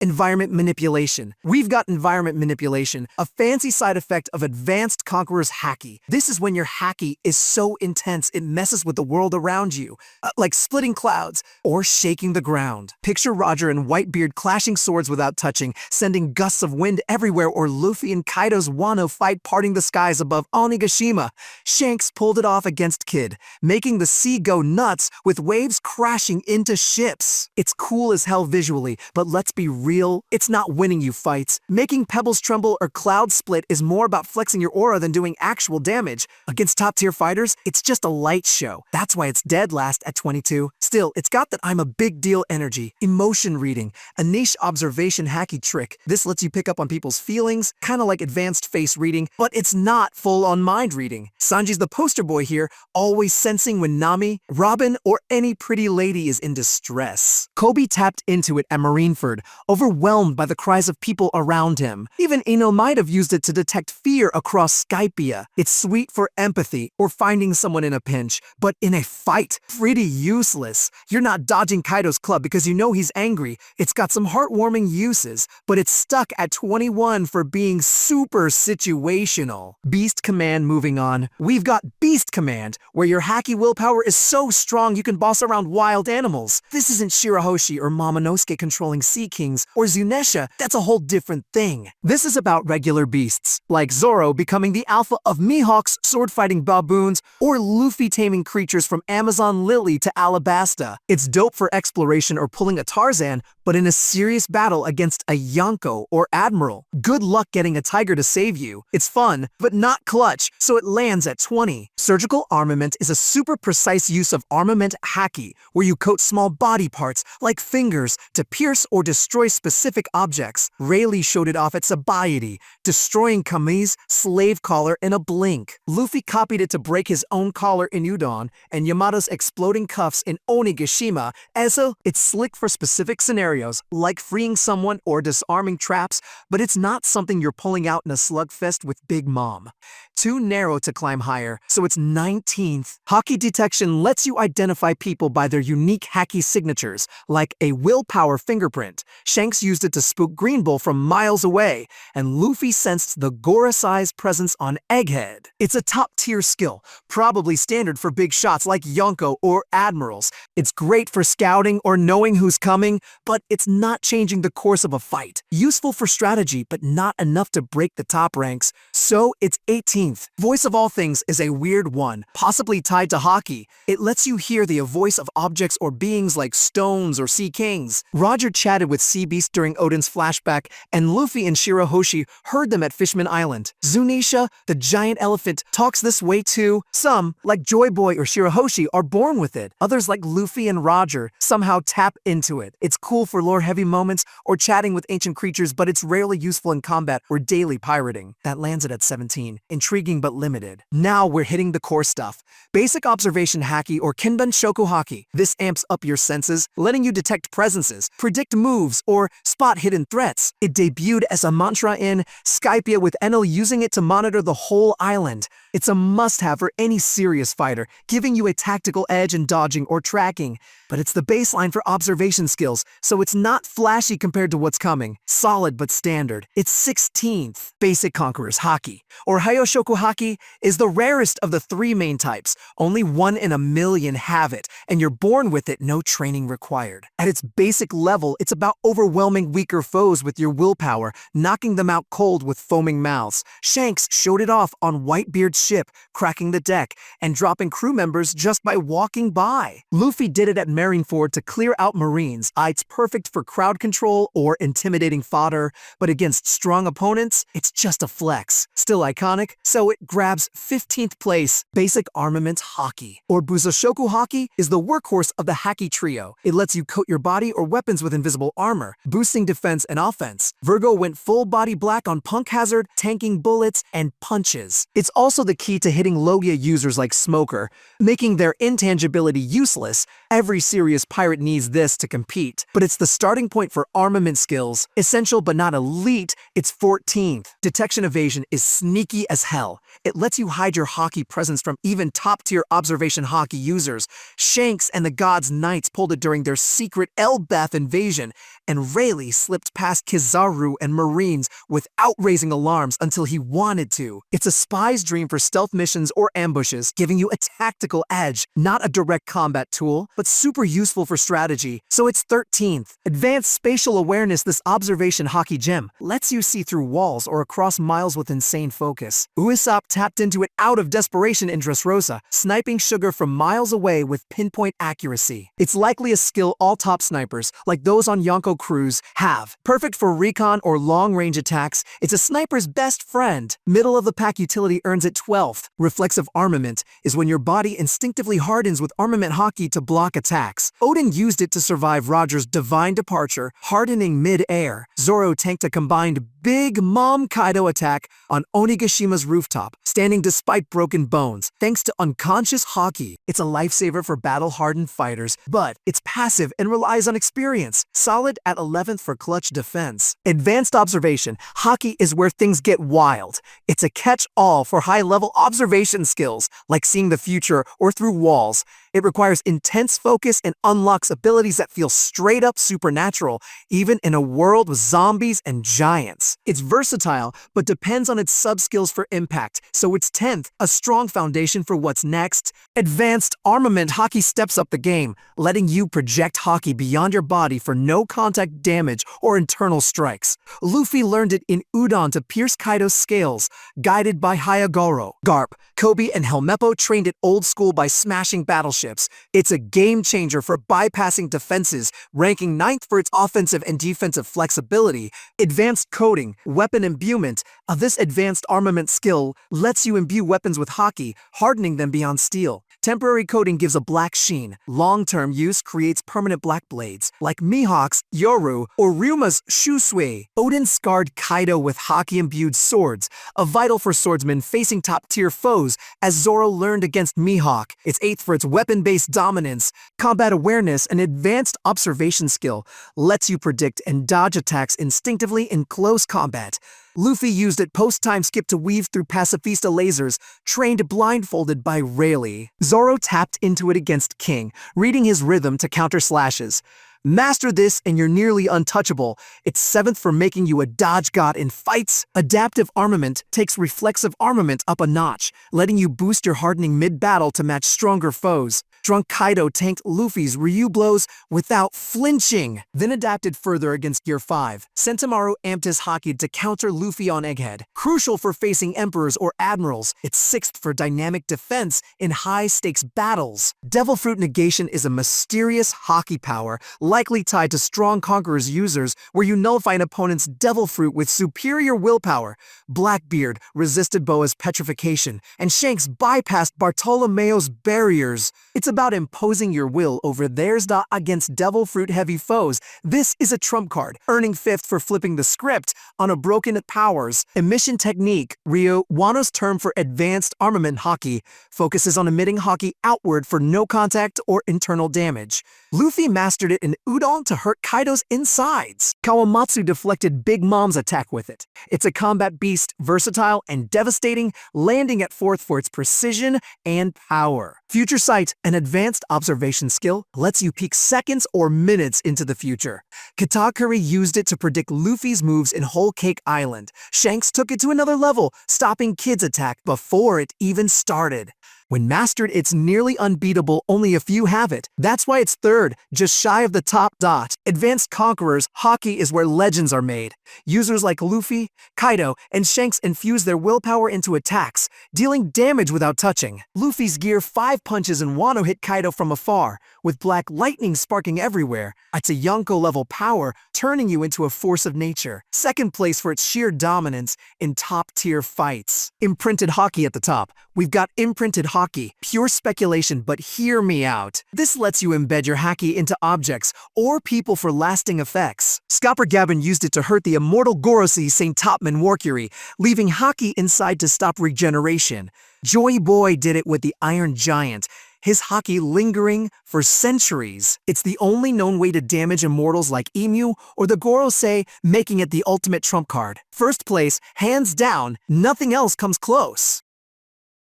Environment manipulation. We've got environment manipulation, a fancy side effect of advanced Conqueror's Haki. This is when your Haki is so intense it messes with the world around you, like splitting clouds or shaking the ground. Picture Roger and Whitebeard clashing swords without touching, sending gusts of wind everywhere, or Luffy and Kaido's Wano fight parting the skies above Onigashima. Shanks pulled it off against Kid, making the sea go nuts with waves crashing into ships. It's cool as hell visually, but let's be real, it's not winning you fights. Making pebbles tremble or clouds split is more about flexing your aura than doing actual damage. Against top-tier fighters, it's just a light show. That's why it's dead last at 22. Still, it's got that I'm a big deal energy. Emotion reading, a niche observation Haki trick. This lets you pick up on people's feelings, kind of like advanced face reading, but it's not full-on mind reading. Sanji's the poster boy here, always sensing when Nami, Robin, or any pretty lady is in distress. Kobe tapped into it at Marineford, overwhelmed by the cries of people around him. Even Ino might have used it to detect fear across Skypia. It's sweet for empathy or finding someone in a pinch, but in a fight, pretty useless. You're not dodging Kaido's club because you know he's angry. It's got some heartwarming uses, but it's stuck at 21 for being super situational. Beast Command moving on. We've got Beast Command, where your Haki willpower is so strong you can boss around wild animals. This isn't Shirahoshi or Momonosuke controlling Sea Kings, or Zunesha. That's a whole different thing. This is about regular beasts, like Zoro becoming the alpha of Mihawks sword-fighting baboons, or Luffy taming creatures from Amazon Lily to Alabasta. It's dope for exploration or pulling a Tarzan, but in a serious battle against a Yonko or Admiral, good luck getting a tiger to save you. It's fun, but not clutch, so it lands at 20. Surgical armament is a super precise use of armament Haki, where you coat small body parts, like fingers, to pierce or destroy specific objects. Rayleigh showed it off at Sabayati, destroying Kami's slave collar in a blink. Luffy copied it to break his own collar in Udon, and Yamato's exploding cuffs in Onigashima. Also, it's slick for specific scenarios, like freeing someone or disarming traps, but it's not something you're pulling out in a slugfest with Big Mom. Too narrow to climb higher, so it's 19th. Haki detection lets you identify people by their unique Haki signatures, like a willpower fingerprint. Shanks used it to spook Green Bull from miles away, and Luffy sensed the Gora-sized presence on Egghead. It's a top-tier skill, probably standard for big shots like Yonko or Admirals. It's great for scouting or knowing who's coming, but it's not changing the course of a fight. Useful for strategy, but not enough to break the top ranks, so it's 18th. Voice of all things is a weird one, possibly tied to Haki. It lets you hear the voice of objects or beings like stones or Sea Kings. Roger chatted with Sea Beast during Odin's flashback, and Luffy and Shirahoshi heard them at Fishman Island. Zunisha, the giant elephant, talks this way too. Some, like Joy Boy or Shirahoshi, are born with it. Others, like Luffy and Roger, somehow tap into it. It's cool for lore-heavy moments or chatting with ancient creatures, but it's rarely useful in combat or daily pirating. That lands it at 17. Intriguing but limited. Now we're hitting the core stuff. Basic observation Haki or Kinban Shoku Haki. This amps up your senses, letting you detect presences, predict moves, or spot hidden threats. It debuted as a mantra in Skypia, with Enel using it to monitor the whole island. It's a must-have for any serious fighter, giving you a tactical edge in dodging or tracking. But it's the baseline for observation skills, so it's not flashy compared to what's coming. Solid but standard. It's 16th. Basic Conqueror's Haki, or Hayoshoku Haki, is the rarest of the three main types. Only 1 in a million have it, and you're born with it, no training required. At its basic level, it's about overwhelming weaker foes with your willpower, knocking them out cold with foaming mouths. Shanks showed it off on Whitebeard's ship, cracking the deck, and dropping crew members just by walking by. Luffy did it at Marineford to clear out Marines. It's perfect for crowd control or intimidating fodder, but against strong opponents, it's just a flex. Still iconic, so it grabs 15th place. Basic Armament Haki, or Buzoshoku Haki, is the workhorse of the Haki trio. It lets you coat your body or weapons with invisible armor, boosting defense and offense. Virgo went full body black on Punk Hazard, tanking bullets and punches. It's also the key to hitting Logia users like Smoker, making their intangibility useless. Every serious pirate needs this to compete. But it's the starting point for armament skills. Essential but not elite, it's 14th. Detection evasion is sneaky as hell. It lets you hide your Haki presence from even top-tier observation Haki users. Shanks and the God's Knights pulled it during their secret Elbeth invasion, and Rayleigh slipped past Kizaru and Marines without raising alarms until he wanted to. It's a spy's dream for stealth missions or ambushes, giving you a tactical edge, not a direct combat tool, but super useful for strategy. So it's 13th. Advanced spatial awareness. This observation Haki gem lets you see through walls or across miles with insane focus. Usopp tapped into it out of desperation in Dressrosa, sniping Sugar from miles away with pinpoint accuracy. It's likely a skill all top snipers, like those on Yonko crews, have. Perfect for recon or long-range attacks, it's a sniper's best friend. Middle-of-the-pack utility earns it 12th. Reflexive armament is when your body instinctively hardens with armament Haki to block attacks. Odin used it to survive Roger's divine departure, hardening mid-air. Zoro tanked a combined Big Mom Kaido attack on Onigashima's rooftop, standing despite broken bones, thanks to unconscious Haki. It's a lifesaver for battle-hardened fighters, but it's passive and relies on experience. Solid at 11th for clutch defense. Advanced observation. Haki is where things get wild. It's a catch-all for high-level observation skills, like seeing the future or through walls. It requires intense focus and unlocks abilities that feel straight-up supernatural, even in a world with zombies and giants. It's versatile, but depends on its sub-skills for impact, so it's 10th, a strong foundation for what's next. Advanced armament Haki steps up the game, letting you project Haki beyond your body for no-contact damage or internal strikes. Luffy learned it in Udon to pierce Kaido's scales, guided by Hyogoro. Garp, Kobe, and Helmeppo trained it old school by smashing battleships. It's a game changer for bypassing defenses, ranking 9th for its offensive and defensive flexibility. Advanced coding, weapon imbuement. This advanced armament skill lets you imbue weapons with Haki, hardening them beyond steel. Temporary coating gives a black sheen. Long-term use creates permanent black blades, like Mihawk's Yoru or Ryuma's Shusui. Odin scarred Kaido with Haki-imbued swords, a vital for swordsmen facing top-tier foes, as Zoro learned against Mihawk. It's 8th for its weapon-based dominance. Combat awareness, an advanced observation skill, lets you predict and dodge attacks instinctively in close combat. Luffy used it post-time skip to weave through pacifista lasers, trained blindfolded by Rayleigh. Zoro tapped into it against King, reading his rhythm to counter slashes. Master this and you're nearly untouchable. It's 7th for making you a dodge god in fights. Adaptive armament takes reflexive armament up a notch, letting you boost your hardening mid-battle to match stronger foes. Drunk Kaido tanked Luffy's Ryu blows without flinching, then adapted further against Gear 5. Sentomaru amped his Haki to counter Luffy on Egghead. Crucial for facing emperors or admirals, it's 6th for dynamic defense in high-stakes battles. Devil Fruit negation is a mysterious Haki power, likely tied to strong Conqueror's users, where you nullify an opponent's Devil Fruit with superior willpower. Blackbeard resisted Boa's petrification, and Shanks bypassed Bartolomeo's barriers. It's about imposing your will over theirs against Devil Fruit-heavy foes. This is a trump card, earning 5th for flipping the script on a broken powers. Emission technique, Ryo, Wano's term for advanced armament Haki, focuses on emitting Haki outward for no contact or internal damage. Luffy mastered it in Udon to hurt Kaido's insides. Kawamatsu deflected Big Mom's attack with it. It's a combat beast, versatile and devastating, landing at 4th for its precision and power. Future Sight, an advanced observation skill, lets you peek seconds or minutes into the future. Katakuri used it to predict Luffy's moves in Whole Cake Island. Shanks took it to another level, stopping Kid's attack before it even started. When mastered, it's nearly unbeatable, only a few have it. That's why it's 3rd, just shy of the top dot. Advanced Conquerors, Haki is where legends are made. Users like Luffy, Kaido, and Shanks infuse their willpower into attacks, dealing damage without touching. Luffy's Gear 5 punches in Wano hit Kaido from afar, with black lightning sparking everywhere. It's a Yonko-level power, turning you into a force of nature. 2nd place for its sheer dominance in top-tier fights. Imprinted Haki at the top. We've got imprinted Haki, pure speculation, but hear me out. This lets you embed your Haki into objects or people for lasting effects. Scopper Gavin used it to hurt the immortal Gorosi St. Topman Warcury, leaving Haki inside to stop regeneration. Joy Boy did it with the Iron Giant. his Haki lingering for centuries. It's the only known way to damage immortals like Emu or the Gorosei, making it the ultimate trump card. First place, hands down, nothing else comes close.